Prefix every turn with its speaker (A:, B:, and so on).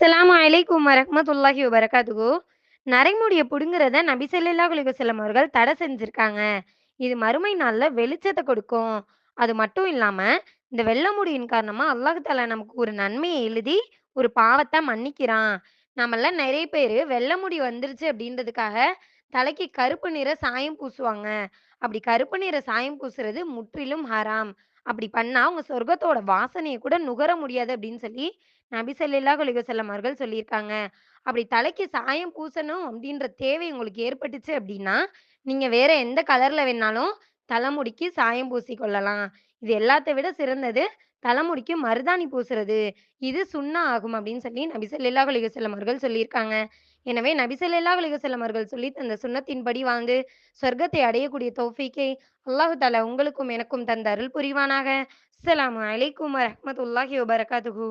A: அஸ்ஸலாமு அலைக்கும் வரஹ்மத்துல்லாஹி வபரகாத்துஹு. நரைமுடிய புடுங்குறத நபி ஸல்லல்லாஹு அலைஹி வஸல்லம் அவர்கள் தடை செஞ்சிருக்காங்க. இது மறுமை நாள்ல வெளிச்சத்த கொடுக்கும். அது மட்டும் இல்லாம, இந்த வெள்ள முடியின் காரணமா அல்லாஹ் தஆலா நமக்கு ஒரு நன்மைய எழுதி, ஒரு பாவத்த மன்னிக்கிறான். நம்மல்லாம் நெறைய பேரு வெள்ள முடி வந்துருச்சு அப்டின்றதுக்காக, தலைக்கு கருப்பு நிற சாயம் பூசுவாங்க. அப்படி கருப்பு நிற சாயம் பூசுறது முற்றிலும் ஹராம். அப்படி பண்ணா, அவங்க சொர்க்கத்தோட வாசனைய கூட நுகர முடியாது அப்டின்னு சொல்லி நபி ஸல்லல்லாஹு அலைஹி வஸல்லம் அவர்கள் சொல்லியிருக்காங்க. அப்படி தலைக்கு சாயம் பூசணும் அப்படின்ற தேவை உங்களுக்கு ஏற்பட்டுச்சு அப்படின்னா, நீங்க வேற எந்த கலர்ல வேணாலும் தலைமுடிக்கு சாயம் பூசிக் கொள்ளலாம். இது எல்லாத்த விட சிறந்தது தலைமுடிக்கு மருதாணி பூசுறது. இது சுன்னா ஆகும் அப்படின்னு சொல்லி நபி ஸல்லல்லாஹு அலைஹி வஸல்லம் அவர்கள் சொல்லியிருக்காங்க. எனவே நபி ஸல்லல்லாஹு அலைஹி வஸல்லம் அவர்கள் சொல்லி தந்த சுன்னத்தின்படி வாழ்ந்து சொர்க்கத்தை அடையக்கூடிய தௌஃபீக்கை அல்லாஹ் தஆலா உங்களுக்கும் எனக்கும் தந்து அருள் புரிவானாக. அஸ்ஸலாமு அலைக்கும் வரஹ்மத்துல்லாஹி வபரகாத்துஹு.